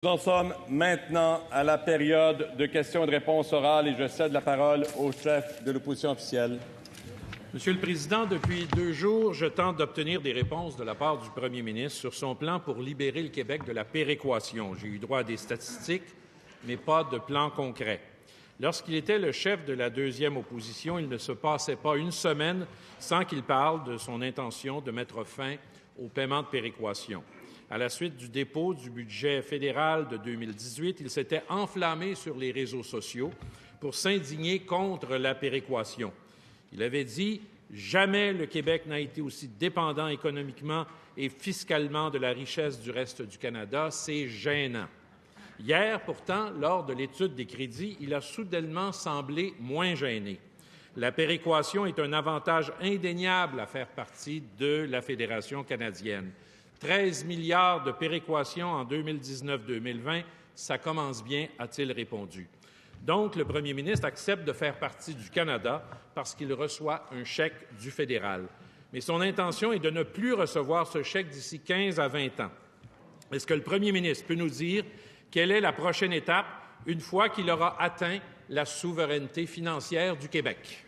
Nous en sommes maintenant à la période de questions et de réponses orales et je cède la parole au chef de l'opposition officielle. Monsieur le Président, depuis 2 jours, je tente d'obtenir des réponses de la part du premier ministre sur son plan pour libérer le Québec de la péréquation. J'ai eu droit à des statistiques, mais pas de plan concret. Lorsqu'il était le chef de la deuxième opposition, il ne se passait pas une semaine sans qu'il parle de son intention de mettre fin au paiement de péréquation. À la suite du dépôt du budget fédéral de 2018, il s'était enflammé sur les réseaux sociaux pour s'indigner contre la péréquation. Il avait dit « Jamais le Québec n'a été aussi dépendant économiquement et fiscalement de la richesse du reste du Canada. C'est gênant. » Hier, pourtant, lors de l'étude des crédits, il a soudainement semblé moins gêné. La péréquation est un avantage indéniable à faire partie de la Fédération canadienne. 13 milliards de péréquation en 2019-2020, ça commence bien, a-t-il répondu. Donc, le premier ministre accepte de faire partie du Canada parce qu'il reçoit un chèque du fédéral. Mais son intention est de ne plus recevoir ce chèque d'ici 15 à 20 ans. Est-ce que le premier ministre peut nous dire quelle est la prochaine étape une fois qu'il aura atteint la souveraineté financière du Québec?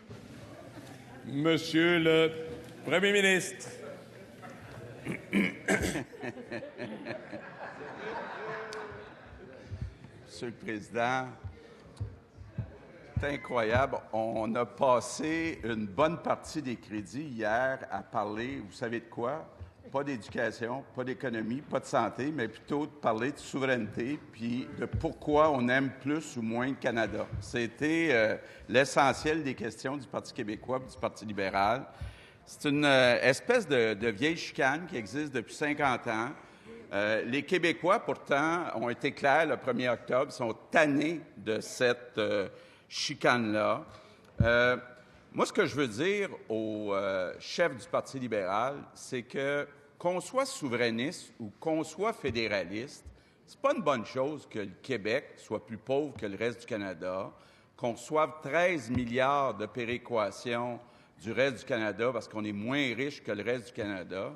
Monsieur le premier ministre. Monsieur le Président, c'est incroyable. On a passé une bonne partie des crédits hier à parler, vous savez de quoi? Pas d'éducation, pas d'économie, pas de santé, mais plutôt de parler de souveraineté, puis de pourquoi on aime plus ou moins le Canada. C'était l'essentiel des questions du Parti québécois et du Parti libéral. C'est une espèce de vieille chicane qui existe depuis 50 ans. Les Québécois, pourtant, ont été clairs le 1er octobre, sont tannés de cette chicane-là. Moi, ce que je veux dire au chef du Parti libéral, c'est que qu'on soit souverainiste ou qu'on soit fédéraliste, c'est pas une bonne chose que le Québec soit plus pauvre que le reste du Canada, qu'on reçoive 13 milliards de péréquation du reste du Canada parce qu'on est moins riche que le reste du Canada.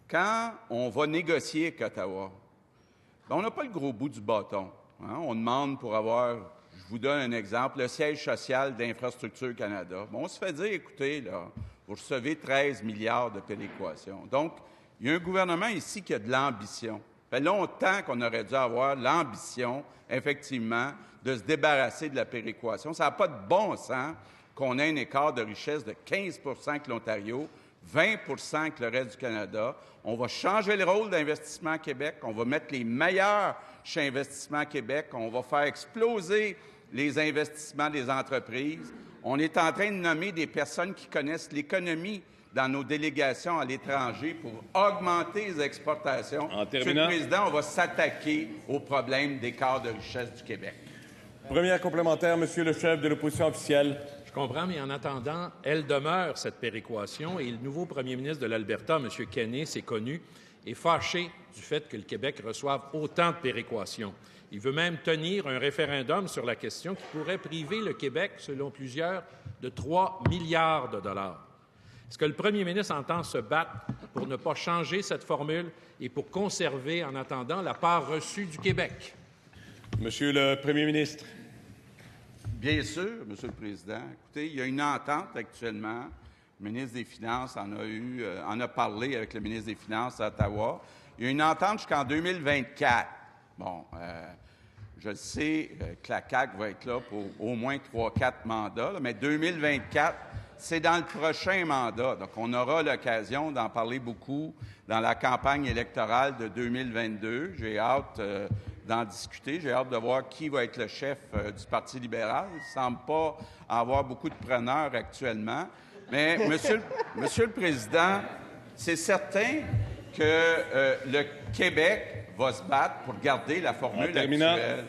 Quand on va négocier avec Ottawa, on n'a pas le gros bout du bâton. Hein? On demande pour avoir, je vous donne un exemple, le siège social d'Infrastructure Canada. On se fait dire, écoutez, là, vous recevez 13 milliards de péréquation. Donc, il y a un gouvernement ici qui a de l'ambition. Ça fait longtemps qu'on aurait dû avoir l'ambition, effectivement, de se débarrasser de la péréquation. Ça n'a pas de bon sens qu'on ait un écart de richesse de 15 avec l'Ontario, 20 avec le reste du Canada. On va changer le rôle d'Investissement Québec. On va mettre les meilleurs chez Investissement Québec. On va faire exploser les investissements des entreprises. On est en train de nommer des personnes qui connaissent l'économie dans nos délégations à l'étranger pour augmenter les exportations. Monsieur le Président, on va s'attaquer au problème d'écart de richesse du Québec. Première complémentaire, Monsieur le chef de l'opposition officielle. Je comprends, mais en attendant, elle demeure, cette péréquation, et le nouveau premier ministre de l'Alberta, M. Kenney, c'est connu, est fâché du fait que le Québec reçoive autant de péréquation. Il veut même tenir un référendum sur la question qui pourrait priver le Québec, selon plusieurs, de 3 milliards de dollars. Est-ce que le premier ministre entend se battre pour ne pas changer cette formule et pour conserver, en attendant, la part reçue du Québec? Monsieur le premier ministre. Bien sûr, Monsieur le Président. Écoutez, il y a une entente actuellement. Le ministre des Finances en a parlé avec le ministre des Finances à Ottawa. Il y a une entente jusqu'en 2024. Bon, je sais que la CAQ va être là pour au moins 3-4 mandats, là, mais 2024, c'est dans le prochain mandat. Donc, on aura l'occasion d'en parler beaucoup dans la campagne électorale de 2022. J'ai hâte d'en discuter. J'ai hâte de voir qui va être le chef du Parti libéral. Il ne semble pas avoir beaucoup de preneurs actuellement. Mais, Monsieur le Président, c'est certain que le Québec va se battre pour garder la formule actuelle.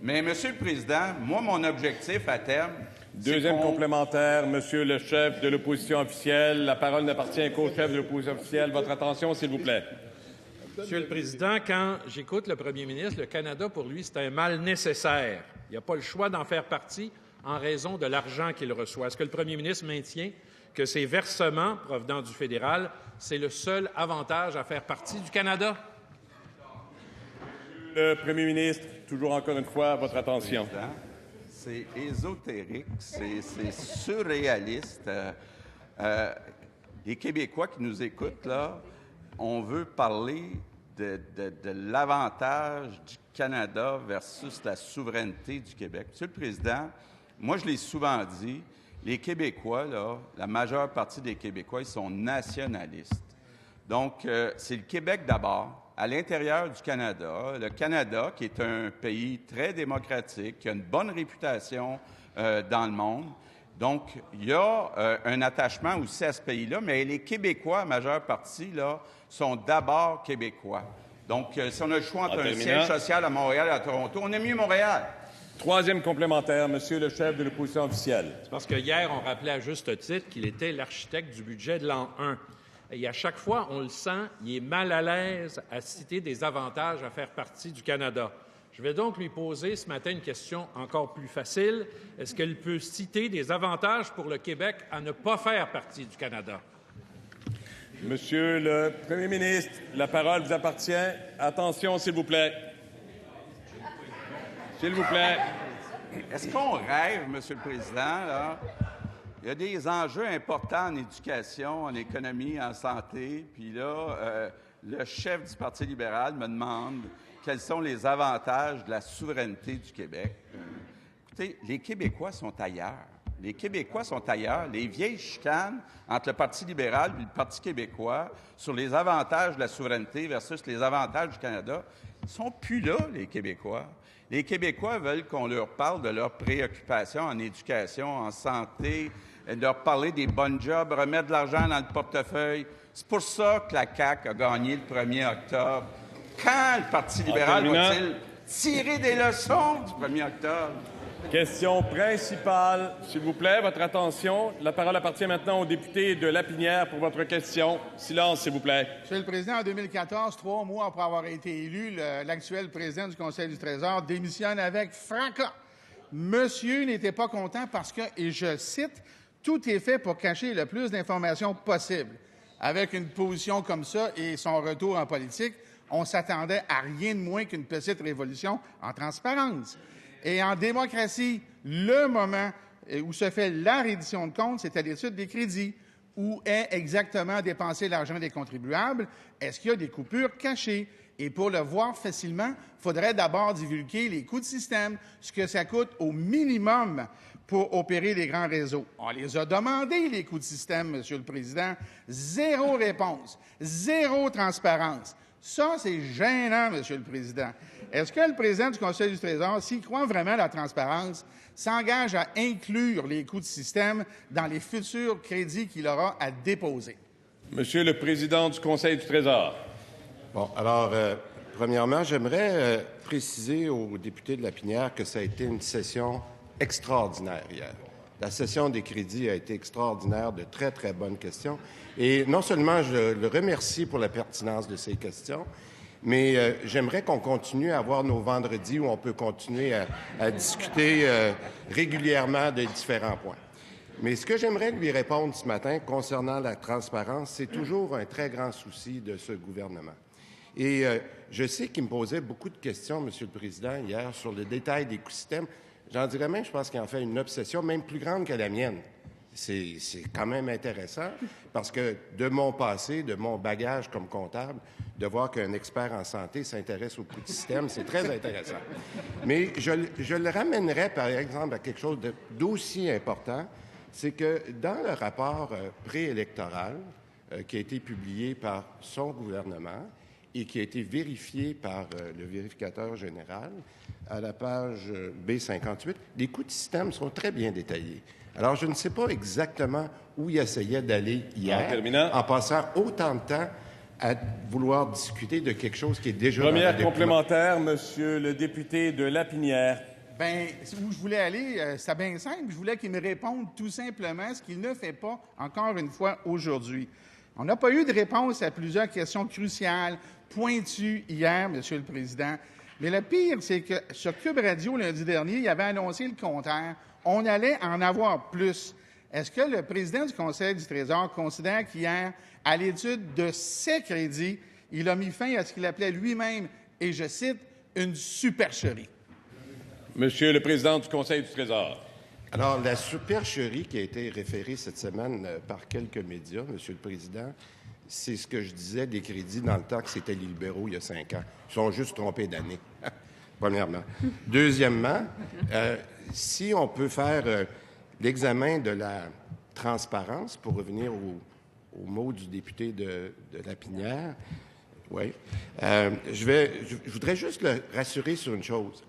Mais, Monsieur le Président, moi, mon objectif à terme, deuxième complémentaire, Monsieur le chef de l'opposition officielle. La parole n'appartient qu'au chef de l'opposition officielle. Votre attention, s'il vous plaît. Monsieur le Président, quand j'écoute le premier ministre, le Canada, pour lui, c'est un mal nécessaire. Il n'y a pas le choix d'en faire partie en raison de l'argent qu'il reçoit. Est-ce que le premier ministre maintient que ces versements provenant du fédéral, c'est le seul avantage à faire partie du Canada? Le Premier ministre, toujours encore une fois, votre attention. C'est ésotérique, c'est surréaliste. Les Québécois qui nous écoutent, là, on veut parler de l'avantage du Canada versus la souveraineté du Québec. Monsieur le Président, moi, je l'ai souvent dit, les Québécois, là, la majeure partie des Québécois, ils sont nationalistes. Donc, c'est le Québec d'abord. À l'intérieur du Canada, le Canada, qui est un pays très démocratique, qui a une bonne réputation dans le monde. Donc, il y a un attachement aussi à ce pays-là, mais les Québécois, en majeure partie, là, sont d'abord Québécois. Donc, si on a le choix entre un siège social à Montréal et à Toronto, on aime mieux Montréal. Troisième complémentaire, Monsieur le chef de l'opposition officielle. C'est parce que hier, on rappelait à juste titre qu'il était l'architecte du budget de l'an 1. Et à chaque fois, on le sent, il est mal à l'aise à citer des avantages à faire partie du Canada. Je vais donc lui poser ce matin une question encore plus facile. Est-ce qu'elle peut citer des avantages pour le Québec à ne pas faire partie du Canada? Monsieur le Premier ministre, la parole vous appartient. Attention, s'il vous plaît. S'il vous plaît. Est-ce qu'on rêve, Monsieur le Président, là? Il y a des enjeux importants en éducation, en économie, en santé. Puis là, le chef du Parti libéral me demande quels sont les avantages de la souveraineté du Québec. Écoutez, les Québécois sont ailleurs. Les Québécois sont ailleurs. Les vieilles chicanes entre le Parti libéral et le Parti québécois sur les avantages de la souveraineté versus les avantages du Canada ne sont plus là, les Québécois. Les Québécois veulent qu'on leur parle de leurs préoccupations en éducation, en santé, de leur parler des bonnes jobs, remettre de l'argent dans le portefeuille. C'est pour ça que la CAQ a gagné le 1er octobre. Quand le Parti libéral va-t-il tirer des leçons du 1er octobre? Question principale, s'il vous plaît, votre attention. La parole appartient maintenant au député de Lapinière pour votre question. Silence, s'il vous plaît. Monsieur le Président, en 2014, 3 mois après avoir été élu, l'actuel président du Conseil du Trésor démissionne avec fracas. Monsieur n'était pas content parce que, et je cite, « Tout est fait pour cacher le plus d'informations possible. » Avec une position comme ça et son retour en politique, on s'attendait à rien de moins qu'une petite révolution en transparence. Et en démocratie, le moment où se fait la reddition de comptes, c'est à l'étude des crédits. Où est exactement dépensé l'argent des contribuables? Est-ce qu'il y a des coupures cachées? Et pour le voir facilement, il faudrait d'abord divulguer les coûts de système, ce que ça coûte au minimum pour opérer les grands réseaux. On les a demandés, les coûts de système, Monsieur le Président. Zéro réponse, zéro transparence. Ça, c'est gênant, Monsieur le Président. Est-ce que le président du Conseil du Trésor, s'il croit vraiment à la transparence, s'engage à inclure les coûts de système dans les futurs crédits qu'il aura à déposer? Monsieur le président du Conseil du Trésor. Bon, alors, premièrement, j'aimerais préciser aux députés de Lapinière que ça a été une session extraordinaire hier. La session des crédits a été extraordinaire, de très, très bonnes questions. Et non seulement je le remercie pour la pertinence de ces questions, mais j'aimerais qu'on continue à avoir nos vendredis où on peut continuer à discuter régulièrement de différents points. Mais ce que j'aimerais lui répondre ce matin concernant la transparence, c'est toujours un très grand souci de ce gouvernement. Et je sais qu'il me posait beaucoup de questions, Monsieur le Président, hier, sur le détail des coûts-systèmes. J'en dirais même, je pense qu'il en fait une obsession même plus grande que la mienne. C'est quand même intéressant parce que de mon passé, de mon bagage comme comptable, de voir qu'un expert en santé s'intéresse aux coûts de système, c'est très intéressant. Mais je le ramènerais, par exemple, à quelque chose d'aussi important, c'est que dans le rapport préélectoral qui a été publié par son gouvernement et qui a été vérifié par le vérificateur général, à la page B58, les coûts de système sont très bien détaillés. Alors, je ne sais pas exactement où il essayait d'aller hier, en passant autant de temps à vouloir discuter de quelque chose qui est déjà... Première complémentaire, Monsieur le député de Lapinière. Bien, où je voulais aller, c'est bien simple. Je voulais qu'il me réponde tout simplement ce qu'il ne fait pas, encore une fois, aujourd'hui. On n'a pas eu de réponse à plusieurs questions cruciales, pointues hier, Monsieur le Président. Mais le pire, c'est que sur Cube Radio, lundi dernier, il avait annoncé le contraire. On allait en avoir plus. Est-ce que le président du Conseil du Trésor considère qu'hier, à l'étude de ces crédits, il a mis fin à ce qu'il appelait lui-même, et je cite, une supercherie. Monsieur le Président du Conseil du Trésor. Alors, la supercherie qui a été référée cette semaine par quelques médias, Monsieur le Président, c'est ce que je disais des crédits dans le temps que c'était les libéraux il y a 5 ans. Ils sont juste trompés d'année, premièrement. Deuxièmement, si on peut faire l'examen de la transparence, pour revenir au mot du député de Lapinière, oui, je voudrais juste le rassurer sur une chose.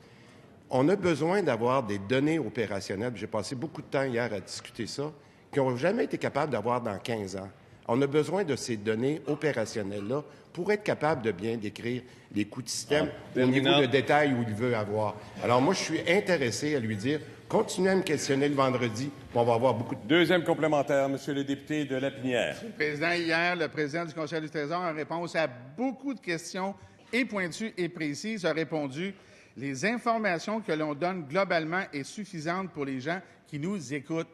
On a besoin d'avoir des données opérationnelles. J'ai passé beaucoup de temps hier à discuter ça, qui n'ont jamais été capables d'avoir dans 15 ans. On a besoin de ces données opérationnelles-là pour être capable de bien décrire les coûts de système au niveau de détail où il veut avoir. Alors moi, je suis intéressé à lui dire, continuez à me questionner le vendredi, puis on va avoir beaucoup de... Deuxième complémentaire, Monsieur le député de Lapinière. Monsieur le Président, hier, le président du Conseil du Trésor, en réponse à beaucoup de questions et pointues et précises, a répondu « Les informations que l'on donne globalement est suffisante pour les gens qui nous écoutent. »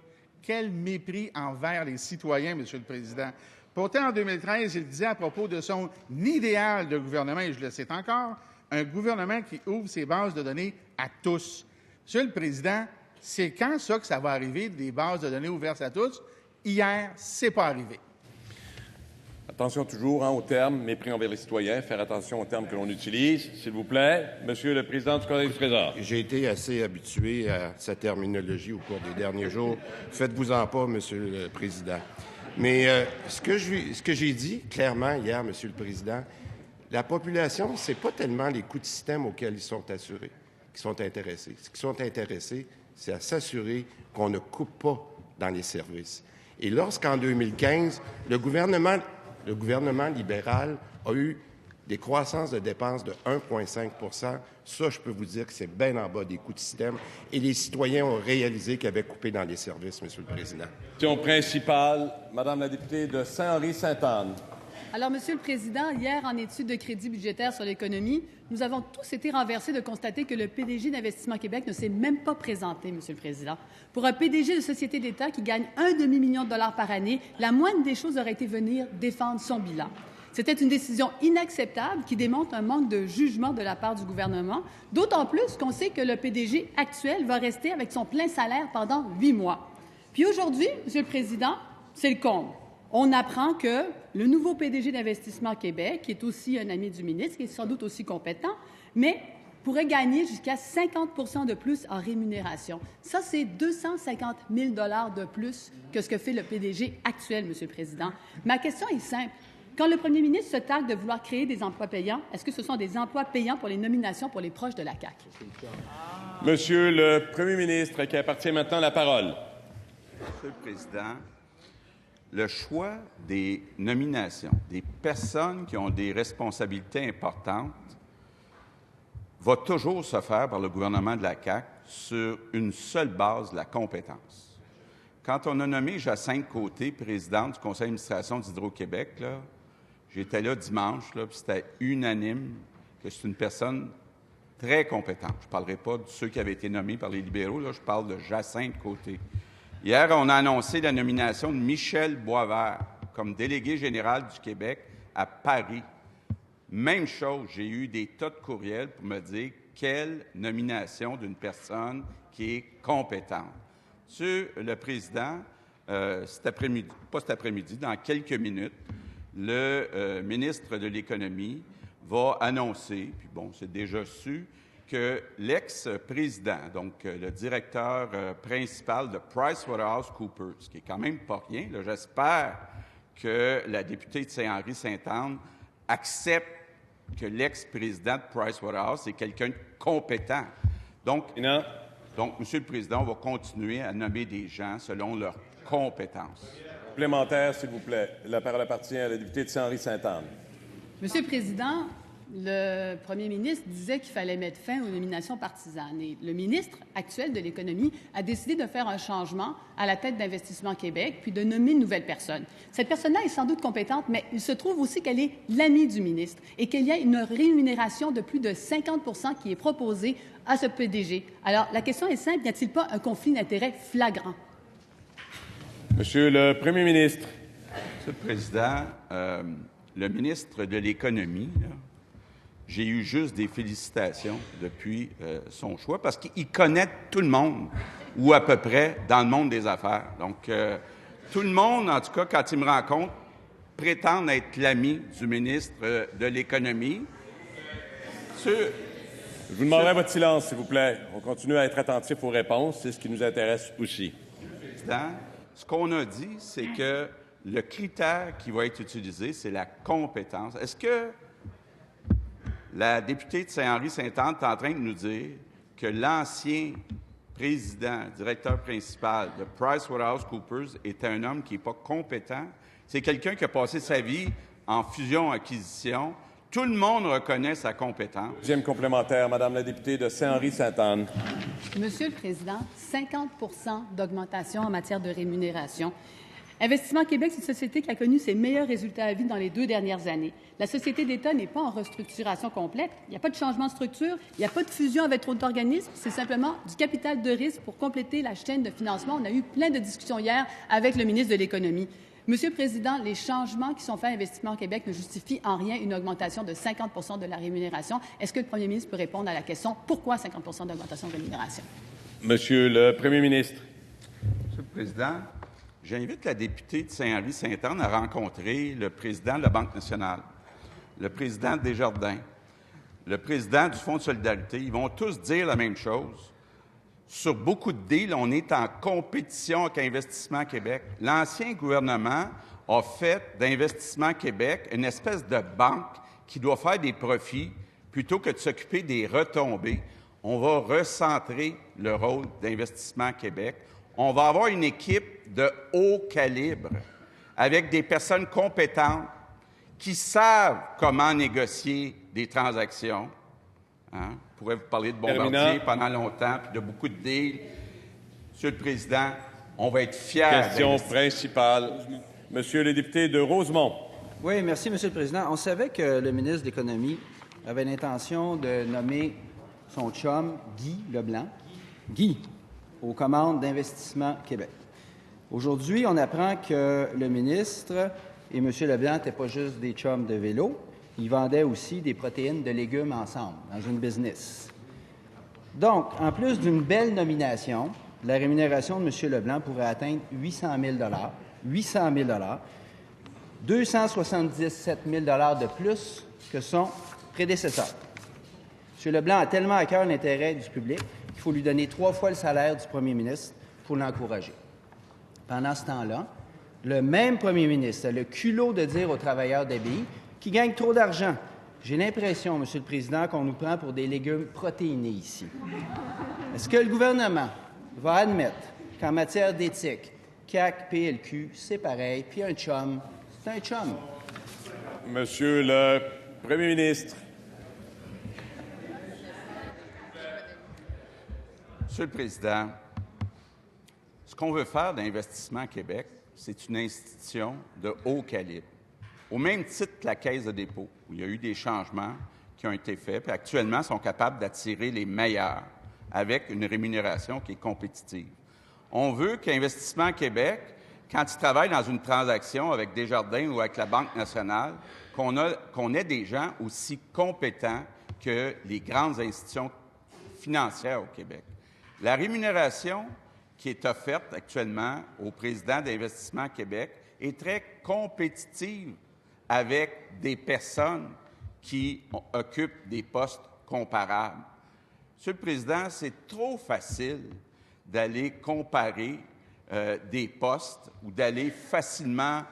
Quel mépris envers les citoyens, Monsieur le Président. Pourtant, en 2013, il disait à propos de son idéal de gouvernement, et je le cite encore, un gouvernement qui ouvre ses bases de données à tous. Monsieur le Président, c'est quand ça que ça va arriver, des bases de données ouvertes à tous? Hier, c'est pas arrivé. Attention toujours aux termes, mépris envers les citoyens, faire attention aux termes que l'on utilise. S'il vous plaît, Monsieur le Président du Conseil du Trésor. J'ai été assez habitué à sa terminologie au cours des derniers jours. Faites-vous-en pas, Monsieur le Président. Mais ce que j'ai dit clairement hier, Monsieur le Président, la population, c'est pas tellement les coûts de système auxquels ils sont assurés, qui sont intéressés. Ce qui sont intéressés, c'est à s'assurer qu'on ne coupe pas dans les services. Et lorsqu'en 2015, le gouvernement libéral a eu des croissances de dépenses de 1,5 %. Ça, je peux vous dire que c'est bien en bas des coûts de système. Et les citoyens ont réalisé qu'ils avaient coupé dans les services, Monsieur le Président. Question principale, Madame la députée de Saint-Henri-Sainte-Anne. Alors, Monsieur le Président, hier, en étude de crédit budgétaire sur l'économie, nous avons tous été renversés de constater que le PDG d'Investissement Québec ne s'est même pas présenté, Monsieur le Président. Pour un PDG de société d'État qui gagne $1,5 million par année, la moindre des choses aurait été venir défendre son bilan. C'était une décision inacceptable qui démontre un manque de jugement de la part du gouvernement, d'autant plus qu'on sait que le PDG actuel va rester avec son plein salaire pendant 8 mois. Puis aujourd'hui, Monsieur le Président, c'est le comble. On apprend que le nouveau PDG d'Investissement Québec, qui est aussi un ami du ministre, qui est sans doute aussi compétent, mais pourrait gagner jusqu'à 50 % de plus en rémunération. Ça, c'est 250 000 $ de plus que ce que fait le PDG actuel, Monsieur le Président. Ma question est simple. Quand le premier ministre se targue de vouloir créer des emplois payants, est-ce que ce sont des emplois payants pour les nominations pour les proches de la CAQ? Monsieur le Premier ministre, qui appartient maintenant la parole. Monsieur le Président, le choix des nominations, des personnes qui ont des responsabilités importantes, va toujours se faire par le gouvernement de la CAQ sur une seule base, la compétence. Quand on a nommé Jacinthe Côté, présidente du conseil d'administration d'Hydro-Québec, j'étais là dimanche, puis c'était unanime que c'est une personne très compétente. Je ne parlerai pas de ceux qui avaient été nommés par les libéraux, je parle de Jacinthe Côté. Hier, on a annoncé la nomination de Michel Boisvert comme délégué général du Québec à Paris. Même chose, j'ai eu des tas de courriels pour me dire quelle nomination d'une personne qui est compétente. Monsieur le Président, cet après-midi, dans quelques minutes, le ministre de l'Économie va annoncer, puis bon, c'est déjà su, que l'ex-président, donc le directeur principal de PricewaterhouseCoopers, ce qui est quand même pas rien, j'espère que la députée de Saint-Henri-Sainte-Anne accepte que l'ex-président de Pricewaterhouse est quelqu'un de compétent. Donc, Monsieur le Président, on va continuer à nommer des gens selon leurs compétences. Complémentaire, s'il vous plaît. La parole appartient à la députée de Saint-Henri-Sainte-Anne. Monsieur le Président, le premier ministre disait qu'il fallait mettre fin aux nominations partisanes. Et le ministre actuel de l'Économie a décidé de faire un changement à la tête d'Investissement Québec, puis de nommer une nouvelle personne. Cette personne-là est sans doute compétente, mais il se trouve aussi qu'elle est l'amie du ministre et qu'il y a une rémunération de plus de 50 % qui est proposée à ce PDG. Alors, la question est simple, n'y a-t-il pas un conflit d'intérêts flagrant? Monsieur le Premier ministre. Monsieur le Président, le ministre de l'Économie, j'ai eu juste des félicitations depuis son choix parce qu'il connaît tout le monde, ou à peu près, dans le monde des affaires. Donc, tout le monde, en tout cas, quand il me rencontre, prétend être l'ami du ministre de l'Économie. Je vous demanderai votre silence, s'il vous plaît. On continue à être attentif aux réponses. C'est ce qui nous intéresse aussi. Président, ce qu'on a dit, c'est que le critère qui va être utilisé, c'est la compétence. Est-ce que la députée de Saint-Henri-Sainte-Anne est en train de nous dire que l'ancien président, directeur principal de PricewaterhouseCoopers est un homme qui n'est pas compétent? C'est quelqu'un qui a passé sa vie en fusion-acquisition. Tout le monde reconnaît sa compétence. Deuxième complémentaire, Madame la députée de Saint-Henri-Sainte-Anne. Monsieur le Président, 50 d'augmentation en matière de rémunération. Investissement Québec, c'est une société qui a connu ses meilleurs résultats à vie dans les 2 dernières années. La société d'État n'est pas en restructuration complète. Il n'y a pas de changement de structure, il n'y a pas de fusion avec trop d'organismes. C'est simplement du capital de risque pour compléter la chaîne de financement. On a eu plein de discussions hier avec le ministre de l'Économie. Monsieur le Président, les changements qui sont faits à Investissement Québec ne justifient en rien une augmentation de 50 de la rémunération. Est-ce que le premier ministre peut répondre à la question pourquoi 50 d'augmentation de rémunération? Monsieur le Premier ministre. Monsieur le Président, j'invite la députée de Saint-Henri-Sainte-Anne à rencontrer le président de la Banque nationale, le président de Desjardins, le président du Fonds de solidarité. Ils vont tous dire la même chose. Sur beaucoup de deals, on est en compétition avec Investissement Québec. L'ancien gouvernement a fait d'Investissement Québec une espèce de banque qui doit faire des profits plutôt que de s'occuper des retombées. On va recentrer le rôle d'Investissement Québec. On va avoir une équipe de haut calibre avec des personnes compétentes qui savent comment négocier des transactions. Hein? Je pourrais vous parler de Bombardier pendant longtemps, puis de beaucoup de deals. Monsieur le Président, on va être fiers. Question principale. Monsieur le député de Rosemont. Oui, merci, Monsieur le Président. On savait que le ministre de l'Économie avait l'intention de nommer son chum, Guy Leblanc, aux commandes d'Investissement Québec. Aujourd'hui, on apprend que le ministre et M. Leblanc n'étaient pas juste des chums de vélo. Ils vendaient aussi des protéines de légumes ensemble, dans une business. Donc, en plus d'une belle nomination, la rémunération de M. Leblanc pourrait atteindre 800 000 277 000 de plus que son prédécesseur. M. Leblanc a tellement à cœur l'intérêt du public qu'il faut lui donner 3 fois le salaire du premier ministre pour l'encourager. Pendant ce temps-là, le même premier ministre a le culot de dire aux travailleurs d'ABI qui gagnent trop d'argent. J'ai l'impression, Monsieur le Président, qu'on nous prend pour des légumes protéinés ici. Est-ce que le gouvernement va admettre qu'en matière d'éthique, CAQ, PLQ, c'est pareil, puis un chum, c'est un chum? Monsieur le Premier ministre. Monsieur le Président, ce qu'on veut faire d'Investissement Québec, c'est une institution de haut calibre. Au même titre que la Caisse de dépôt, où il y a eu des changements qui ont été faits, puis actuellement, ils sont capables d'attirer les meilleurs avec une rémunération qui est compétitive. On veut qu'Investissement Québec, quand il travaille dans une transaction avec Desjardins ou avec la Banque nationale, qu'on ait des gens aussi compétents que les grandes institutions financières au Québec. La rémunération qui est offerte actuellement au président d'Investissement Québec est très compétitive avec des personnes qui occupent des postes comparables. Monsieur le Président, c'est trop facile d'aller comparer des postes ou d'aller facilement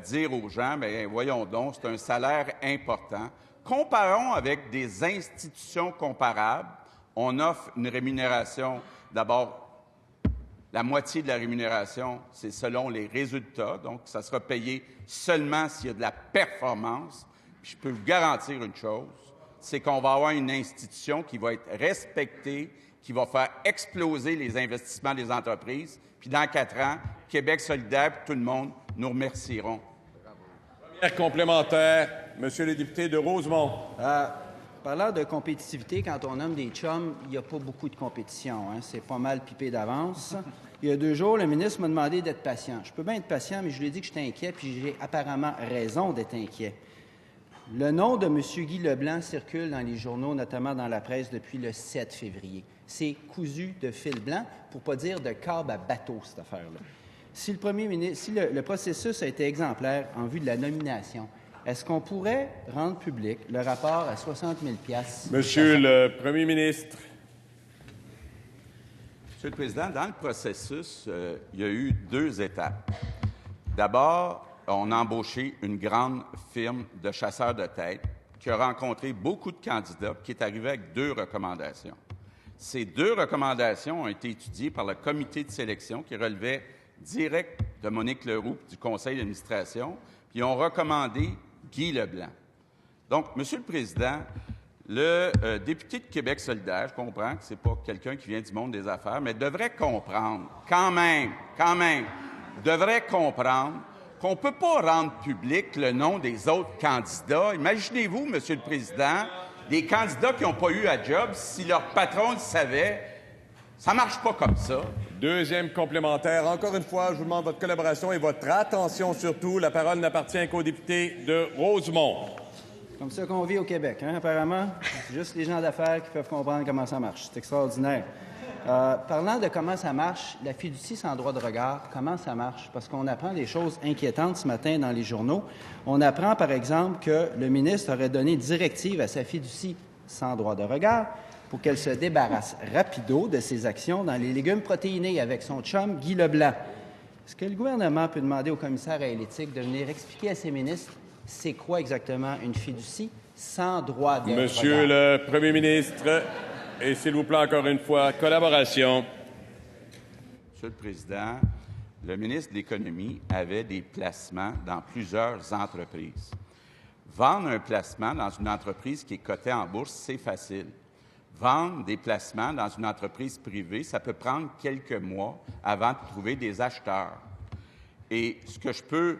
dire aux gens, bien, voyons donc, c'est un salaire important. Comparons avec des institutions comparables. On offre une rémunération, d'abord, la moitié de la rémunération, c'est selon les résultats, donc ça sera payé seulement s'il y a de la performance. Puis je peux vous garantir une chose, c'est qu'on va avoir une institution qui va être respectée, qui va faire exploser les investissements des entreprises. Puis dans 4 ans, Québec solidaire, puis tout le monde, nous remercieront. Première complémentaire, Monsieur le député de Rosemont. Parlant de compétitivité, quand on nomme des chums, il n'y a pas beaucoup de compétition. Hein? C'est pas mal pipé d'avance. Il y a 2 jours, le ministre m'a demandé d'être patient. Je peux bien être patient, mais je lui ai dit que j'étais inquiet, puis j'ai apparemment raison d'être inquiet. Le nom de M. Guy Leblanc circule dans les journaux, notamment dans la presse, depuis le 7 février. C'est cousu de fil blanc, pour ne pas dire de câble à bateau, cette affaire-là. Si le processus a été exemplaire en vue de la nomination, est-ce qu'on pourrait rendre public le rapport à 60 000 $? Monsieur le Premier ministre. Monsieur le Président, dans le processus, il y a eu 2 étapes. D'abord, on a embauché une grande firme de chasseurs de tête qui a rencontré beaucoup de candidats, qui est arrivé avec 2 recommandations. Ces 2 recommandations ont été étudiées par le comité de sélection qui relevait direct de Monique Leroux du conseil d'administration, puis ont recommandé Guy Leblanc. Donc, Monsieur le Président, le député de Québec solidaire, je comprends que ce n'est pas quelqu'un qui vient du monde des affaires, mais devrait comprendre, quand même, devrait comprendre qu'on ne peut pas rendre public le nom des autres candidats. Imaginez-vous, Monsieur le Président, des candidats qui n'ont pas eu à job, si leur patron le savait, ça ne marche pas comme ça. Deuxième complémentaire. Encore une fois, je vous demande votre collaboration et votre attention surtout. La parole n'appartient qu'au député de Rosemont. Comme ça qu'on vit au Québec, hein, apparemment. C'est juste les gens d'affaires qui peuvent comprendre comment ça marche. C'est extraordinaire. Parlant de comment ça marche, la fiducie sans droit de regard, comment ça marche? Parce qu'on apprend des choses inquiétantes ce matin dans les journaux. On apprend, par exemple, que le ministre aurait donné directive à sa fiducie sans droit de regard pour qu'elle se débarrasse rapido de ses actions dans les légumes protéinés avec son chum Guy Leblanc. Est-ce que le gouvernement peut demander au commissaire à l'éthique de venir expliquer à ses ministres c'est quoi exactement une fiducie sans droit de regard? Monsieur le Premier ministre, et s'il vous plaît, encore une fois, collaboration. Monsieur le Président, le ministre de l'Économie avait des placements dans plusieurs entreprises. Vendre un placement dans une entreprise qui est cotée en bourse, c'est facile. Vendre des placements dans une entreprise privée, ça peut prendre quelques mois avant de trouver des acheteurs. Et ce que je peux,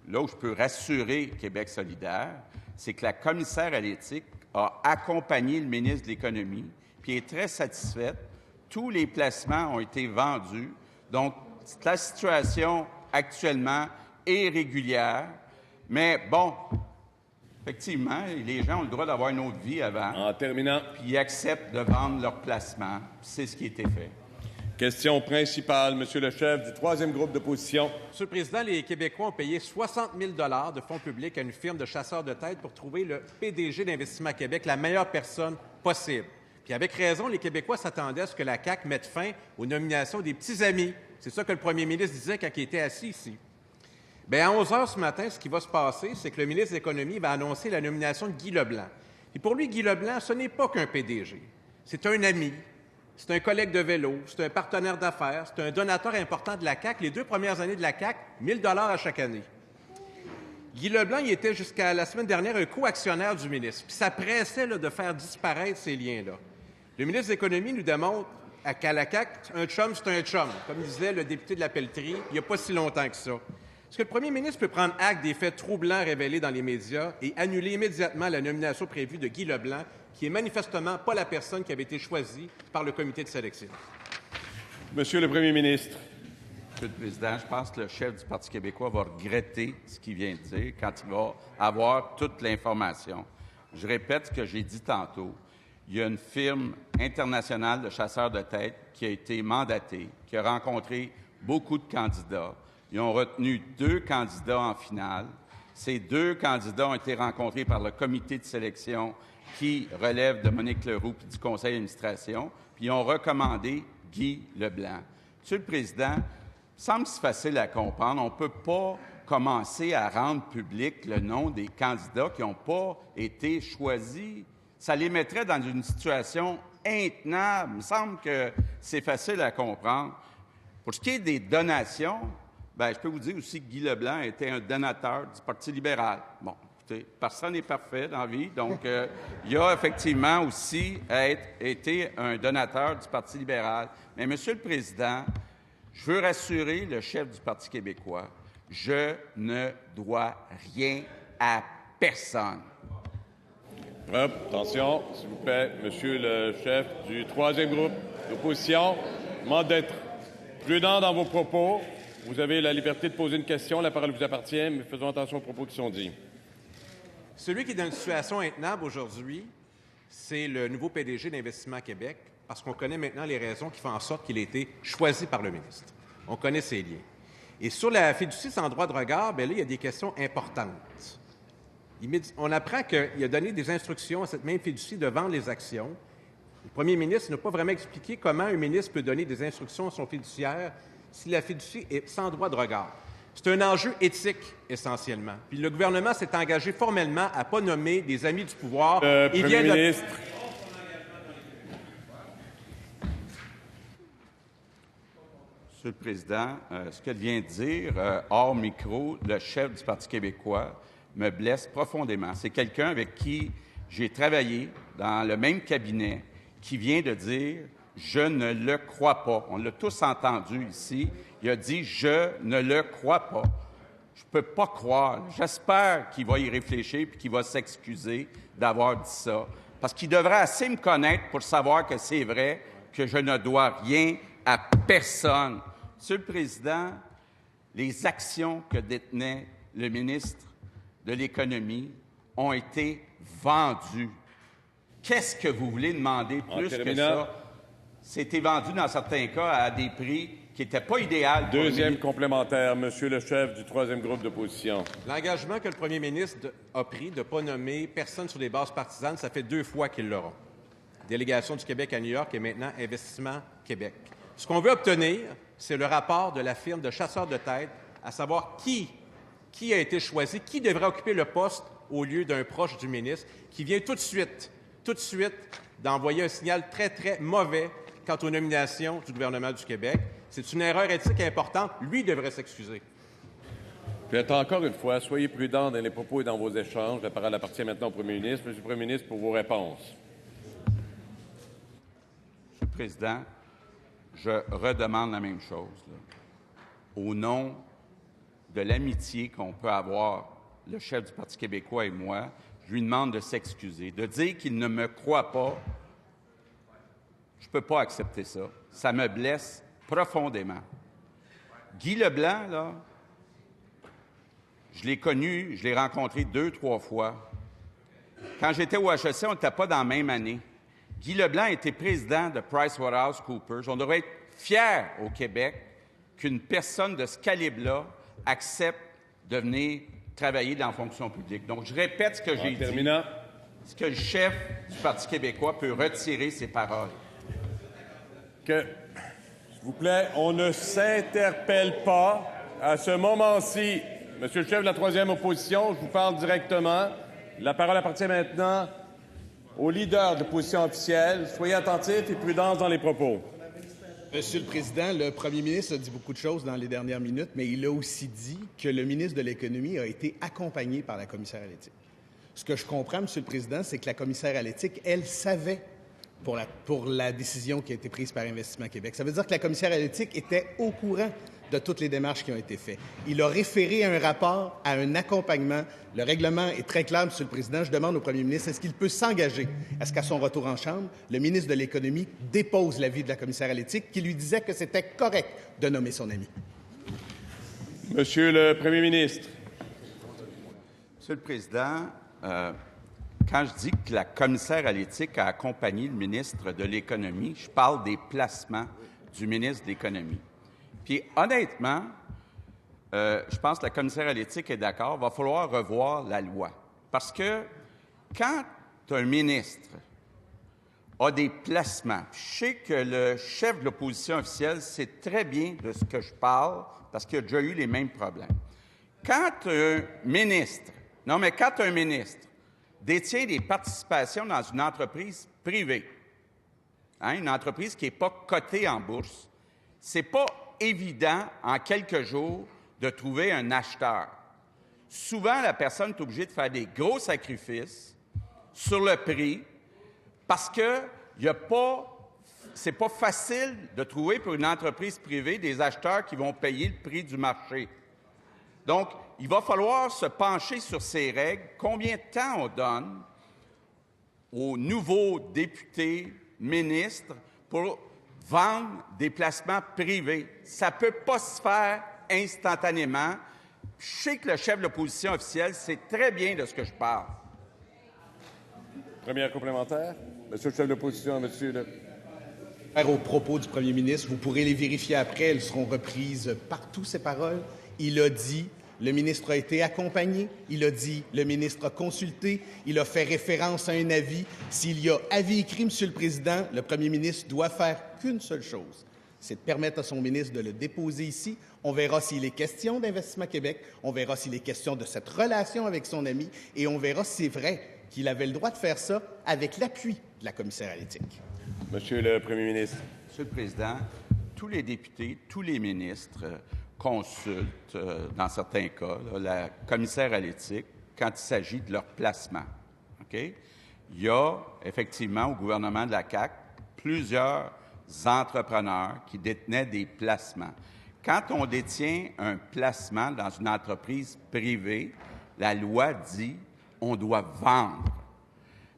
là où je peux rassurer Québec solidaire, c'est que la commissaire à l'éthique a accompagné le ministre de l'Économie, puis est très satisfaite. Tous les placements ont été vendus. Donc, la situation actuellement est régulière. Mais bon, effectivement, les gens ont le droit d'avoir une autre vie avant. En terminant. Puis ils acceptent de vendre leurs placements. C'est ce qui a été fait. Question principale, Monsieur le chef du 3e groupe d'opposition. Monsieur le Président, les Québécois ont payé 60 000 $ de fonds publics à une firme de chasseurs de tête pour trouver le PDG d'Investissement Québec, la meilleure personne possible. Puis avec raison, les Québécois s'attendaient à ce que la CAQ mette fin aux nominations des petits amis. C'est ça que le premier ministre disait quand il était assis ici. Bien, à 11 h ce matin, ce qui va se passer, c'est que le ministre de l'Économie va annoncer la nomination de Guy Leblanc. Et pour lui, Guy Leblanc, ce n'est pas qu'un PDG. C'est un ami. C'est un collègue de vélo, c'est un partenaire d'affaires, c'est un donateur important de la CAQ. Les 2 premières années de la CAQ, 1 000 $ à chaque année. Guy Leblanc, il était jusqu'à la semaine dernière un co-actionnaire du ministre. Puis ça pressait de faire disparaître ces liens-là. Le ministre de l'Économie nous démontre qu'à la CAQ, un chum, c'est un chum, comme disait le député de la Pelletrie, il n'y a pas si longtemps que ça. Est-ce que le premier ministre peut prendre acte des faits troublants révélés dans les médias et annuler immédiatement la nomination prévue de Guy Leblanc, qui est manifestement pas la personne qui avait été choisie par le comité de sélection? Monsieur le Premier ministre. Monsieur le Président, je pense que le chef du Parti québécois va regretter ce qu'il vient de dire quand il va avoir toute l'information. Je répète ce que j'ai dit tantôt. Il y a une firme internationale de chasseurs de tête qui a été mandatée, qui a rencontré beaucoup de candidats. Ils ont retenu 2 candidats en finale. Ces 2 candidats ont été rencontrés par le comité de sélection qui relève de Monique Leroux et du conseil d'administration, puis ils ont recommandé Guy Leblanc. Monsieur le Président, il semble si facile à comprendre. On ne peut pas commencer à rendre public le nom des candidats qui n'ont pas été choisis. Ça les mettrait dans une situation intenable. Il me semble que c'est facile à comprendre. Pour ce qui est des donations, bien, je peux vous dire aussi que Guy Leblanc était un donateur du Parti libéral. Bon, écoutez, personne n'est parfait dans la vie, donc il a effectivement aussi été un donateur du Parti libéral. Mais, Monsieur le Président, je veux rassurer le chef du Parti québécois, je ne dois rien à personne. Attention, s'il vous plaît, Monsieur le chef du 3e groupe d'opposition, je demande d'être prudent dans vos propos. Vous avez la liberté de poser une question. La parole vous appartient, mais faisons attention aux propos qui sont dits. Celui qui est dans une situation intenable aujourd'hui, c'est le nouveau PDG d'Investissement Québec, parce qu'on connaît maintenant les raisons qui font en sorte qu'il a été choisi par le ministre. On connaît ses liens. Et sur la fiducie sans droit de regard, bien là, il y a des questions importantes. On apprend qu'il a donné des instructions à cette même fiducie de vendre les actions. Le premier ministre n'a pas vraiment expliqué comment un ministre peut donner des instructions à son fiduciaire si la fiducie est sans droit de regard. C'est un enjeu éthique, essentiellement. Puis le gouvernement s'est engagé formellement à ne pas nommer des amis du pouvoir. Premier ministre. Monsieur le Président, ce qu'elle vient de dire, hors micro, le chef du Parti québécois me blesse profondément. C'est quelqu'un avec qui j'ai travaillé dans le même cabinet qui vient de dire « Je ne le crois pas ». On l'a tous entendu ici. Il a dit « Je ne le crois pas ». Je ne peux pas croire. J'espère qu'il va y réfléchir et qu'il va s'excuser d'avoir dit ça. Parce qu'il devrait assez me connaître pour savoir que c'est vrai, que je ne dois rien à personne. Monsieur le Président, les actions que détenait le ministre de l'Économie ont été vendues. Qu'est-ce que vous voulez demander plus que ça? C'était vendu dans certains cas à des prix qui n'étaient pas idéaux. Deuxième complémentaire, Monsieur le chef du troisième groupe d'opposition. L'engagement que le premier ministre a pris de ne pas nommer personne sur des bases partisanes, ça fait 2 fois qu'ils l'auront. Délégation du Québec à New York et maintenant Investissement Québec. Ce qu'on veut obtenir, c'est le rapport de la firme de chasseurs de tête, à savoir qui a été choisi, qui devrait occuper le poste au lieu d'un proche du ministre, qui vient tout de suite, d'envoyer un signal très, très mauvais quant aux nominations du gouvernement du Québec. C'est une erreur éthique importante. Lui devrait s'excuser. Puis encore une fois, soyez prudents dans les propos et dans vos échanges. La parole appartient maintenant au premier ministre. Monsieur le premier ministre, pour vos réponses. Monsieur le Président, je redemande la même chose. Au nom de l'amitié qu'on peut avoir, le chef du Parti québécois et moi, je lui demande de s'excuser, de dire qu'il ne me croit pas. Je ne peux pas accepter ça. Ça me blesse profondément. Guy Leblanc, là, je l'ai connu, je l'ai rencontré 2-3 fois. Quand j'étais au HEC, on n'était pas dans la même année. Guy Leblanc était président de PricewaterhouseCoopers. On devrait être fiers au Québec qu'une personne de ce calibre-là accepte de venir travailler dans la fonction publique. Donc, je répète ce que j'ai dit. Est-ce que le chef du Parti québécois peut retirer ses paroles? S'il vous plaît, on ne s'interpelle pas. À ce moment-ci, Monsieur le chef de la troisième opposition, je vous parle directement. La parole appartient maintenant au leader de l'opposition officielle. Soyez attentifs et prudents dans les propos. Monsieur le Président, le premier ministre a dit beaucoup de choses dans les dernières minutes, mais il a aussi dit que le ministre de l'Économie a été accompagné par la commissaire à l'éthique. Ce que je comprends, Monsieur le Président, c'est que la commissaire à l'éthique, elle savait pour la décision qui a été prise par Investissement Québec. Ça veut dire que la commissaire à l'éthique était au courant de toutes les démarches qui ont été faites. Il a référé un rapport à un accompagnement. Le règlement est très clair, Monsieur le Président. Je demande au premier ministre, est-ce qu'il peut s'engager à ce qu'à son retour en Chambre, le ministre de l'Économie dépose l'avis de la commissaire à l'éthique qui lui disait que c'était correct de nommer son ami? Monsieur le premier ministre. Monsieur le Président, quand je dis que la commissaire à l'éthique a accompagné le ministre de l'Économie, je parle des placements du ministre de l'Économie. Puis, honnêtement, je pense que la commissaire à l'éthique est d'accord. Il va falloir revoir la loi. Parce que quand un ministre a des placements, je sais que le chef de l'opposition officielle sait très bien de ce que je parle parce qu'il a déjà eu les mêmes problèmes. Quand un ministre détient des participations dans une entreprise privée, une entreprise qui n'est pas cotée en bourse, c'est pas évident, en quelques jours, de trouver un acheteur. Souvent, la personne est obligée de faire des gros sacrifices sur le prix parce que c'est pas facile de trouver pour une entreprise privée des acheteurs qui vont payer le prix du marché. Donc, il va falloir se pencher sur ces règles. Combien de temps on donne aux nouveaux députés, ministres, pour vendre des placements privés? Ça ne peut pas se faire instantanément. Je sais que le chef de l'opposition officielle sait très bien de ce que je parle. Première complémentaire. Monsieur le chef de l'opposition, monsieur le... Aux propos du premier ministre, vous pourrez les vérifier après, elles seront reprises partout, ces paroles. Il a dit, le ministre a été accompagné, il a dit, le ministre a consulté, il a fait référence à un avis. S'il y a avis écrit, Monsieur le Président, le premier ministre doit faire qu'une seule chose, c'est de permettre à son ministre de le déposer ici. On verra s'il est question d'Investissement Québec, on verra s'il est question de cette relation avec son ami, et on verra si c'est vrai qu'il avait le droit de faire ça avec l'appui de la commissaire à l'éthique. Monsieur le premier ministre. Monsieur le Président, tous les députés, tous les ministres consultent, dans certains cas, là, la commissaire à l'éthique quand il s'agit de leur placement. OK? Il y a effectivement au gouvernement de la CAQ plusieurs entrepreneurs qui détenaient des placements. Quand on détient un placement dans une entreprise privée, la loi dit on doit vendre.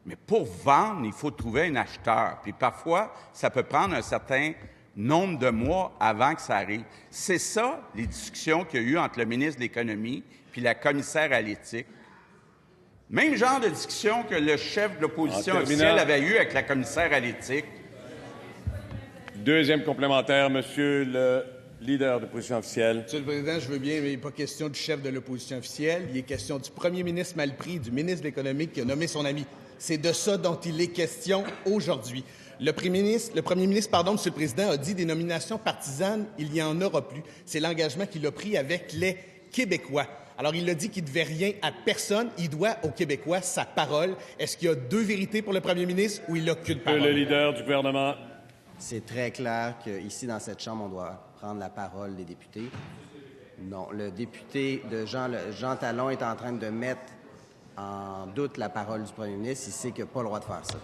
Mais pour vendre, il faut trouver un acheteur. Puis parfois, ça peut prendre un certain nombre de mois avant que ça arrive. C'est ça, les discussions qu'il y a eu entre le ministre de l'Économie puis la commissaire à l'éthique. Même genre de discussion que le chef de l'opposition officielle avait eu avec la commissaire à l'éthique. Deuxième complémentaire, monsieur le leader de l'opposition officielle. Monsieur le Président, je veux bien, mais il n'est pas question du chef de l'opposition officielle. Il est question du premier ministre mal pris, du ministre de l'Économie qui a nommé son ami. C'est de ça dont il est question aujourd'hui. Le premier ministre, Monsieur le Président, a dit des nominations partisanes, il n'y en aura plus. C'est l'engagement qu'il a pris avec les Québécois. Alors, il a dit qu'il ne devait rien à personne. Il doit aux Québécois sa parole. Est-ce qu'il y a deux vérités pour le premier ministre ou il n'a qu'une parole? Le leader du gouvernement. C'est très clair qu'ici, dans cette Chambre, on doit prendre la parole des députés. Non, le député de Jean Talon est en train de mettre en doute la parole du premier ministre. Il sait qu'il n'a pas le droit de faire ça.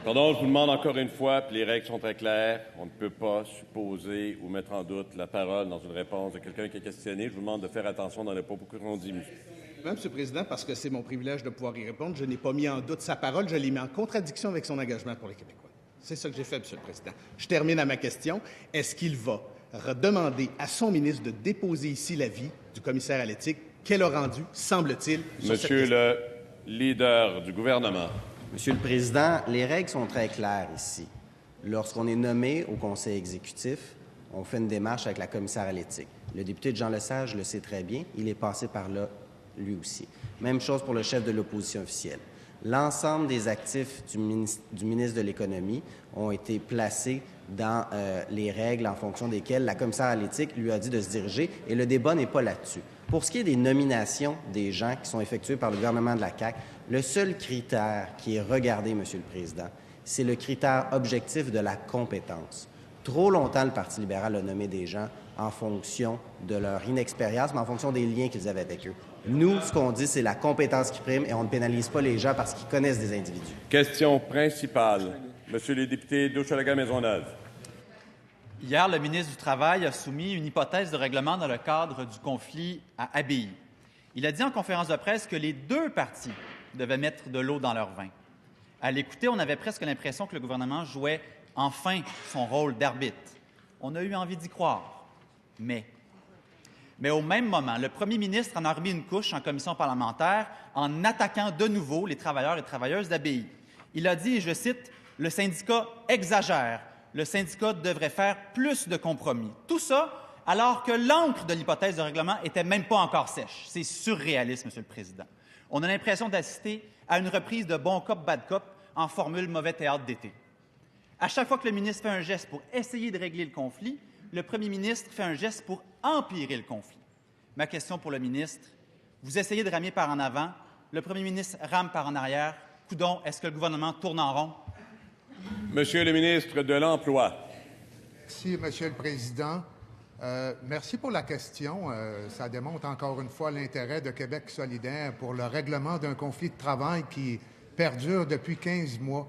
Pardon, je vous demande encore une fois, puis les règles sont très claires, on ne peut pas supposer ou mettre en doute la parole dans une réponse de quelqu'un qui est questionné. Je vous demande de faire attention dans les propos qu'on dit, monsieur. Monsieur le Président, parce que c'est mon privilège de pouvoir y répondre, je n'ai pas mis en doute sa parole, je l'ai mis en contradiction avec son engagement pour les Québécois. C'est ça que j'ai fait, Monsieur le Président. Je termine à ma question. Est-ce qu'il va demander à son ministre de déposer ici l'avis du commissaire à l'éthique qu'elle a rendu, semble-t-il, sur cette question? Monsieur le leader du gouvernement. Monsieur le Président, les règles sont très claires ici. Lorsqu'on est nommé au conseil exécutif, on fait une démarche avec la commissaire à l'éthique. Le député Jean Lesage le sait très bien. Il est passé par là, lui aussi. Même chose pour le chef de l'opposition officielle. L'ensemble des actifs du ministre de l'Économie ont été placés dans les règles en fonction desquelles la commissaire à l'éthique lui a dit de se diriger, et le débat n'est pas là-dessus. Pour ce qui est des nominations des gens qui sont effectuées par le gouvernement de la CAQ, le seul critère qui est regardé, Monsieur le Président, c'est le critère objectif de la compétence. Trop longtemps, le Parti libéral a nommé des gens en fonction de leur inexpérience, mais en fonction des liens qu'ils avaient avec eux. Nous, ce qu'on dit, c'est la compétence qui prime et on ne pénalise pas les gens parce qu'ils connaissent des individus. Question principale. Monsieur le député d'Hochelaga-Maisonneuve. Hier, le ministre du Travail a soumis une hypothèse de règlement dans le cadre du conflit à Abbaye. Il a dit en conférence de presse que les deux partis devaient mettre de l'eau dans leur vin. À l'écouter, on avait presque l'impression que le gouvernement jouait enfin son rôle d'arbitre. On a eu envie d'y croire. Mais au même moment, le premier ministre en a remis une couche en commission parlementaire en attaquant de nouveau les travailleurs et travailleuses d'Abbaye. Il a dit, et je cite, « Le syndicat exagère. Le syndicat devrait faire plus de compromis. » Tout ça alors que l'encre de l'hypothèse de règlement n'était même pas encore sèche. C'est surréaliste, Monsieur le Président. On a l'impression d'assister à une reprise de bon cop, bad cop en formule mauvais théâtre d'été. À chaque fois que le ministre fait un geste pour essayer de régler le conflit, le premier ministre fait un geste pour empirer le conflit. Ma question pour le ministre, vous essayez de ramer par en avant, le premier ministre rame par en arrière. Coudon, est-ce que le gouvernement tourne en rond? Monsieur le ministre de l'Emploi. Merci, Monsieur le Président. Merci pour la question. Ça démontre encore une fois l'intérêt de Québec solidaire pour le règlement d'un conflit de travail qui perdure depuis 15 mois.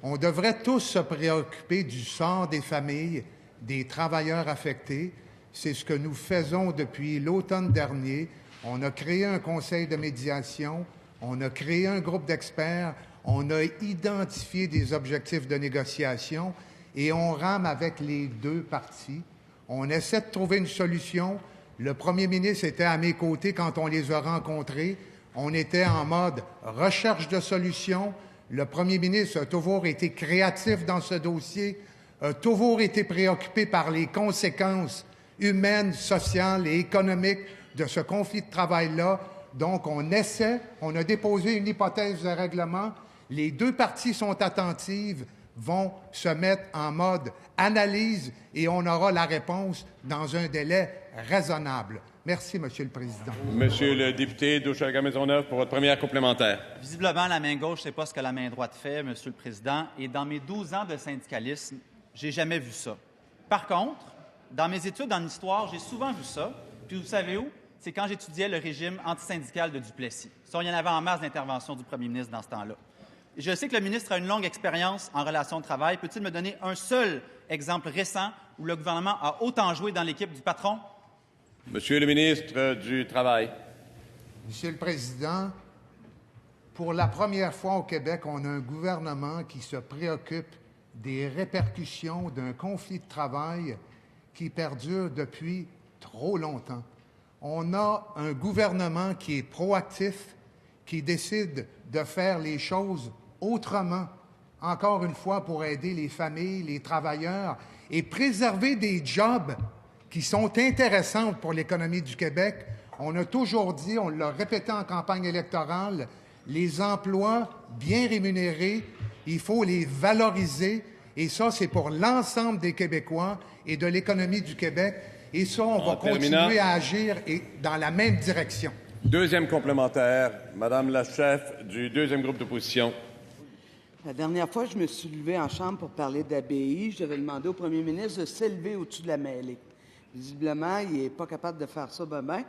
On devrait tous se préoccuper du sort des familles, des travailleurs affectés. C'est ce que nous faisons depuis l'automne dernier. On a créé un conseil de médiation, on a créé un groupe d'experts, on a identifié des objectifs de négociation et on rame avec les deux parties. On essaie de trouver une solution. Le premier ministre était à mes côtés quand on les a rencontrés. On était en mode recherche de solutions. Le premier ministre a toujours été créatif dans ce dossier, a toujours été préoccupé par les conséquences humaines, sociales et économiques de ce conflit de travail-là. Donc, on a déposé une hypothèse de règlement. Les deux parties sont attentives, vont se mettre en mode analyse et on aura la réponse dans un délai raisonnable. Merci, Monsieur le Président. Monsieur le député d'Hochelaga-Maisonneuve, pour votre première complémentaire. Visiblement, la main gauche ne sait pas ce que la main droite fait, Monsieur le Président, et dans mes 12 ans de syndicalisme, j'ai jamais vu ça. Par contre, dans mes études en histoire, j'ai souvent vu ça. Puis vous savez où? C'est quand j'étudiais le régime antisyndical de Duplessis. Ça, il y en avait en masse d'interventions du premier ministre dans ce temps-là. Je sais que le ministre a une longue expérience en relations de travail. Peut-il me donner un seul exemple récent où le gouvernement a autant joué dans l'équipe du patron? Monsieur le ministre du Travail. Monsieur le Président, pour la première fois au Québec, on a un gouvernement qui se préoccupe des répercussions d'un conflit de travail qui perdure depuis trop longtemps. On a un gouvernement qui est proactif, qui décide de faire les choses autrement, encore une fois pour aider les familles, les travailleurs et préserver des jobs qui sont intéressants pour l'économie du Québec. On a toujours dit, on l'a répété en campagne électorale, les emplois bien rémunérés, il faut les valoriser et ça, c'est pour l'ensemble des Québécois et de l'économie du Québec. Et ça, on va continuer à agir dans la même direction. Deuxième complémentaire, Madame la chef du deuxième groupe d'opposition. La dernière fois, je me suis levée en chambre pour parler d'ABI. Je devais demander au premier ministre de s'élever au-dessus de la mêlée. Visiblement, il n'est pas capable de faire ça ben.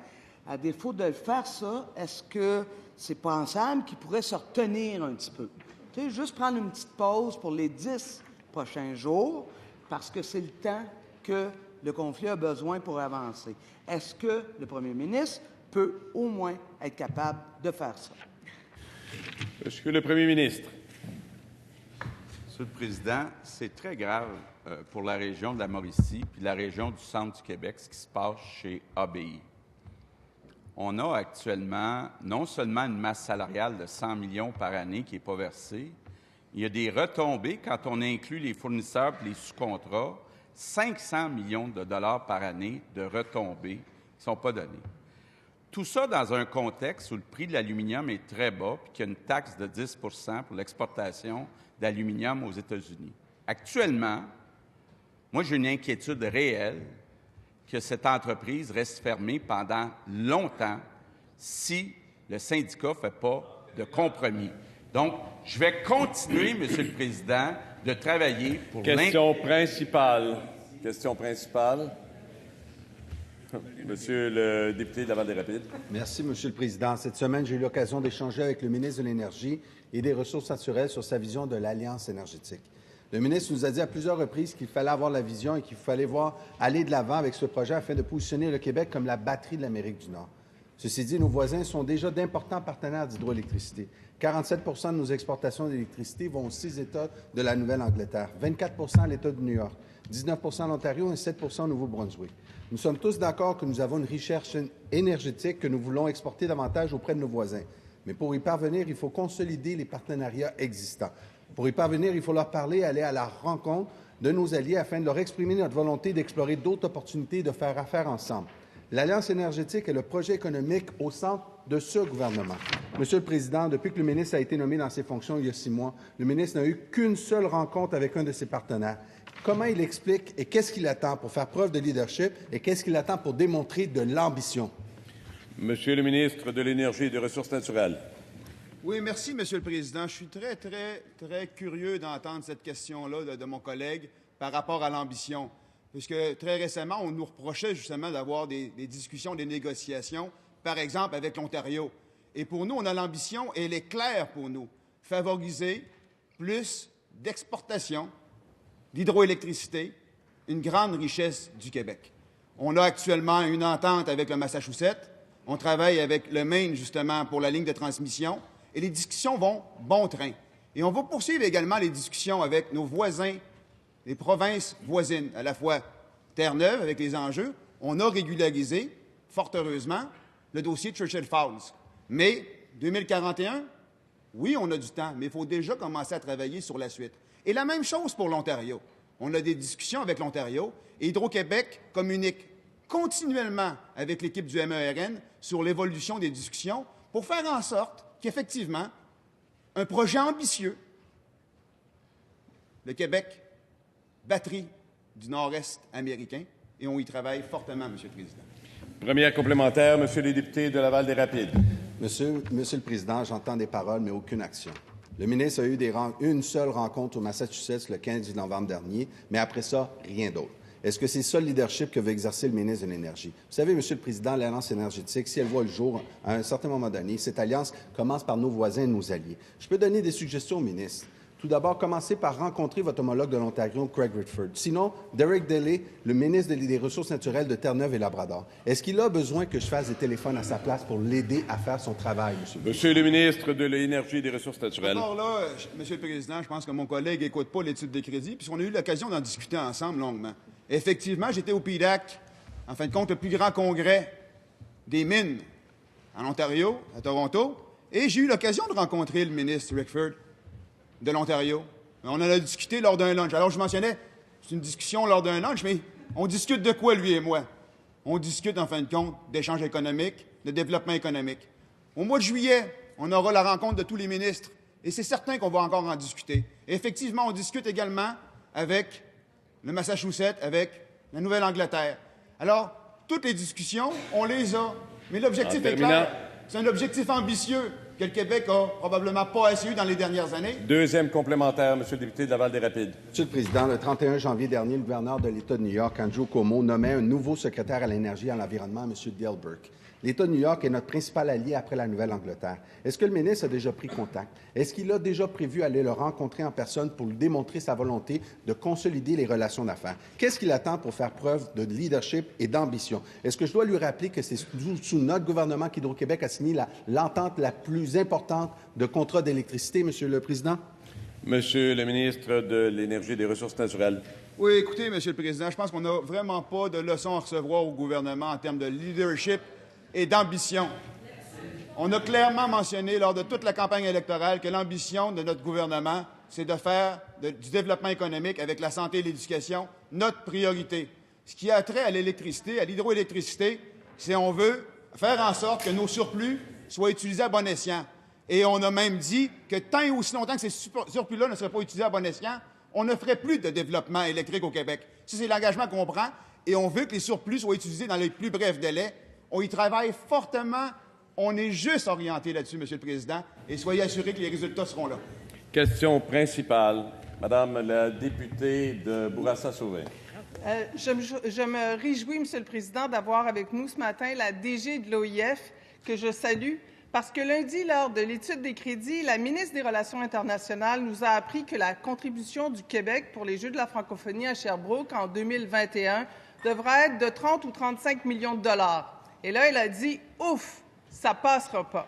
À défaut de le faire, ça, est-ce que c'est pensable qu'il pourrait se retenir un petit peu? Tu sais, juste prendre une petite pause pour les 10 prochains jours, parce que c'est le temps que le conflit a besoin pour avancer. Est-ce que le premier ministre peut au moins être capable de faire ça? Monsieur le premier ministre. Monsieur le Président, c'est très grave pour la région de la Mauricie puis la région du centre du Québec, ce qui se passe chez ABI. On a actuellement non seulement une masse salariale de 100 millions par année qui n'est pas versée, il y a des retombées quand on inclut les fournisseurs et les sous-contrats, 500 millions de dollars par année de retombées qui ne sont pas données. Tout ça dans un contexte où le prix de l'aluminium est très bas et qu'il y a une taxe de 10 pour l'exportation d'aluminium aux États-Unis. Actuellement, moi, j'ai une inquiétude réelle que cette entreprise reste fermée pendant longtemps si le syndicat ne fait pas de compromis. Donc, je vais continuer, Monsieur le Président, de travailler pour... Question principale. Question principale. Monsieur le député de Laval-des-Rapides. Merci, Monsieur le Président. Cette semaine, j'ai eu l'occasion d'échanger avec le ministre de l'Énergie et des Ressources naturelles sur sa vision de l'Alliance énergétique. Le ministre nous a dit à plusieurs reprises qu'il fallait avoir la vision et qu'il fallait voir aller de l'avant avec ce projet afin de positionner le Québec comme la batterie de l'Amérique du Nord. Ceci dit, nos voisins sont déjà d'importants partenaires d'hydroélectricité. 47 de nos exportations d'électricité vont aux 6 États de la Nouvelle-Angleterre, 24 à l'État de New York, 19 en Ontario et 7 au Nouveau-Brunswick. Nous sommes tous d'accord que nous avons une richesse énergétique que nous voulons exporter davantage auprès de nos voisins. Mais pour y parvenir, il faut consolider les partenariats existants. Pour y parvenir, il faut leur parler, aller à la rencontre de nos alliés afin de leur exprimer notre volonté d'explorer d'autres opportunités et de faire affaire ensemble. L'Alliance énergétique est le projet économique au centre de ce gouvernement. Monsieur le Président, depuis que le ministre a été nommé dans ses fonctions il y a 6 mois, le ministre n'a eu qu'une seule rencontre avec un de ses partenaires. Comment il explique et qu'est-ce qu'il attend pour faire preuve de leadership et qu'est-ce qu'il attend pour démontrer de l'ambition? Monsieur le ministre de l'Énergie et des Ressources naturelles. Oui, merci, Monsieur le Président. Je suis très curieux d'entendre cette question-là de mon collègue par rapport à l'ambition. Puisque très récemment, on nous reprochait justement d'avoir des discussions, des négociations, par exemple avec l'Ontario. Et pour nous, on a l'ambition, et elle est claire pour nous, favoriser plus d'exportation d'hydroélectricité, une grande richesse du Québec. On a actuellement une entente avec le Massachusetts. On travaille avec le Maine, justement, pour la ligne de transmission. Et les discussions vont bon train. Et on va poursuivre également les discussions avec nos voisins, les provinces voisines, à la fois Terre-Neuve, avec les enjeux. On a régularisé, fort heureusement, le dossier de Churchill Falls. Mais 2041, Oui, on a du temps, mais il faut déjà commencer à travailler sur la suite. Et la même chose pour l'Ontario. On a des discussions avec l'Ontario et Hydro-Québec communique continuellement avec l'équipe du MERN sur l'évolution des discussions pour faire en sorte qu'effectivement, un projet ambitieux, le Québec, batterie du Nord-Est américain, et on y travaille fortement, Monsieur le Président. Première complémentaire, Monsieur le député de Laval-des-Rapides. Monsieur le Président, j'entends des paroles, mais aucune action. Le ministre a eu une seule rencontre au Massachusetts le 15 novembre dernier, mais après ça, rien d'autre. Est-ce que c'est ça le leadership que veut exercer le ministre de l'Énergie? Vous savez, Monsieur le Président, l'Alliance énergétique, si elle voit le jour à un certain moment donné, cette alliance commence par nos voisins et nos alliés. Je peux donner des suggestions au ministre. Tout d'abord, commencez par rencontrer votre homologue de l'Ontario, Craig Rickford. Sinon, Derek Daly, le ministre des Ressources naturelles de Terre-Neuve et Labrador. Est-ce qu'il a besoin que je fasse des téléphones à sa place pour l'aider à faire son travail, Monsieur? Monsieur le ministre de l'Énergie et des Ressources naturelles. D'abord là, Monsieur le Président, je pense que mon collègue n'écoute pas l'étude des crédits, puisqu'on a eu l'occasion d'en discuter ensemble longuement. Effectivement, j'étais au PDAC, en fin de compte, le plus grand congrès des mines en Ontario, à Toronto, et j'ai eu l'occasion de rencontrer le ministre Rickford de l'Ontario. On en a discuté lors d'un lunch. Alors, je mentionnais, c'est une discussion lors d'un lunch, mais on discute de quoi, lui et moi? On discute, en fin de compte, d'échanges économiques, de développement économique. Au mois de juillet, on aura la rencontre de tous les ministres, et c'est certain qu'on va encore en discuter. Et effectivement, on discute également avec le Massachusetts, avec la Nouvelle-Angleterre. Alors, toutes les discussions, on les a. Mais l'objectif est clair. C'est un objectif ambitieux que le Québec a probablement pas assez eu dans les dernières années. Deuxième complémentaire, Monsieur le député de Laval-des-Rapides. Monsieur le Président, le 31 janvier dernier, le gouverneur de l'État de New York, Andrew Cuomo, nommait un nouveau secrétaire à l'énergie et à l'environnement, M. Dale Burke. L'État de New York est notre principal allié après la Nouvelle-Angleterre. Est-ce que le ministre a déjà pris contact? Est-ce qu'il a déjà prévu aller le rencontrer en personne pour lui démontrer sa volonté de consolider les relations d'affaires? Qu'est-ce qu'il attend pour faire preuve de leadership et d'ambition? Est-ce que je dois lui rappeler que c'est sous notre gouvernement qu'Hydro-Québec a signé l'entente la plus importante de contrat d'électricité, Monsieur le Président? Monsieur le ministre de l'Énergie et des Ressources naturelles. Oui, écoutez, Monsieur le Président, je pense qu'on n'a vraiment pas de leçons à recevoir au gouvernement en termes de leadership et d'ambition. On a clairement mentionné lors de toute la campagne électorale que l'ambition de notre gouvernement, c'est de faire du développement économique avec la santé et l'éducation notre priorité. Ce qui a trait à l'électricité, à l'hydroélectricité, c'est on veut faire en sorte que nos surplus soient utilisés à bon escient. Et on a même dit que tant et aussi longtemps que ces surplus-là ne seraient pas utilisés à bon escient, on ne ferait plus de développement électrique au Québec. Ça, c'est l'engagement qu'on prend et on veut que les surplus soient utilisés dans les plus brefs délais. On y travaille fortement. On est juste orienté là-dessus, Monsieur le Président, et soyez assurés que les résultats seront là. Question principale, Madame la députée de Bourassa-Sauvé. Je me réjouis, Monsieur le Président, d'avoir avec nous ce matin la DG de l'OIF, que je salue, parce que lundi, lors de l'étude des crédits, la ministre des Relations internationales nous a appris que la contribution du Québec pour les Jeux de la francophonie à Sherbrooke en 2021 devrait être de 30 ou 35 millions de dollars. Et là, elle a dit « Ouf, ça passera pas ».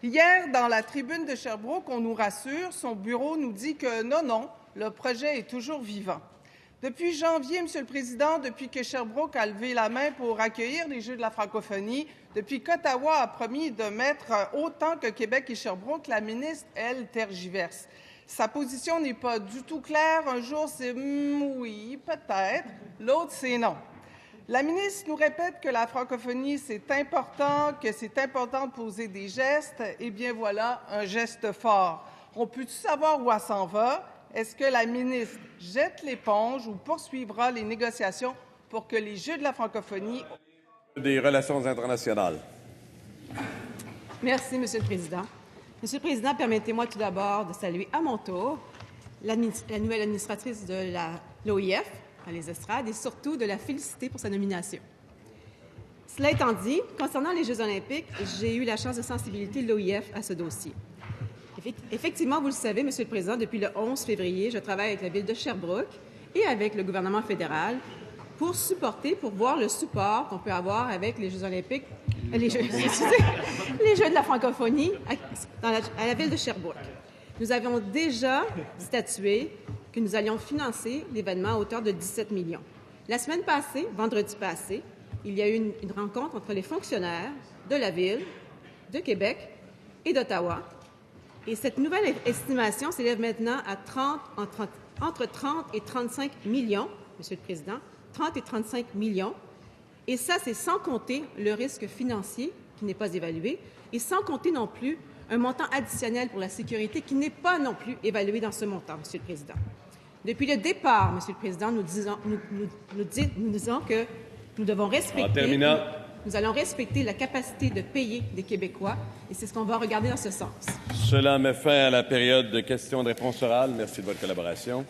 Hier, dans la tribune de Sherbrooke, on nous rassure, son bureau nous dit que non, le projet est toujours vivant. Depuis janvier, Monsieur le Président, depuis que Sherbrooke a levé la main pour accueillir les Jeux de la francophonie, depuis qu'Ottawa a promis de mettre autant que Québec et Sherbrooke, la ministre, elle, tergiverse. Sa position n'est pas du tout claire. Un jour, c'est oui, peut-être. L'autre, c'est non. La ministre nous répète que la francophonie, c'est important, que c'est important de poser des gestes. Eh bien, voilà un geste fort. On peut-tu savoir où elle s'en va? Est-ce que la ministre jette l'éponge ou poursuivra les négociations pour que les Jeux de la francophonie... Des relations internationales. Merci, Monsieur le Président. Monsieur le Président, permettez-moi tout d'abord de saluer à mon tour la nouvelle administratrice de l'OIF, les estrades, et surtout de la féliciter pour sa nomination. Cela étant dit, concernant les Jeux olympiques, j'ai eu la chance de sensibiliser l'OIF à ce dossier. Effectivement, vous le savez, Monsieur le Président, depuis le 11 février, je travaille avec la Ville de Sherbrooke et avec le gouvernement fédéral pour voir le support qu'on peut avoir avec les Jeux olympiques, les Jeux de la francophonie à la Ville de Sherbrooke. Nous avions déjà statué que nous allions financer l'événement à hauteur de 17 millions. La semaine passée, vendredi passé, il y a eu une rencontre entre les fonctionnaires de la Ville, de Québec et d'Ottawa Et cette nouvelle estimation s'élève maintenant à entre 30 et 35 millions, Monsieur le Président, 30 et 35 millions. Et ça, c'est sans compter le risque financier qui n'est pas évalué et sans compter non plus un montant additionnel pour la sécurité qui n'est pas non plus évalué dans ce montant, Monsieur le Président. Depuis le départ, Monsieur le Président, nous disons que nous devons respecter... En terminant. Nous allons respecter la capacité de payer des Québécois et c'est ce qu'on va regarder dans ce sens. Cela met fin à la période de questions de réponse orales. Merci de votre collaboration.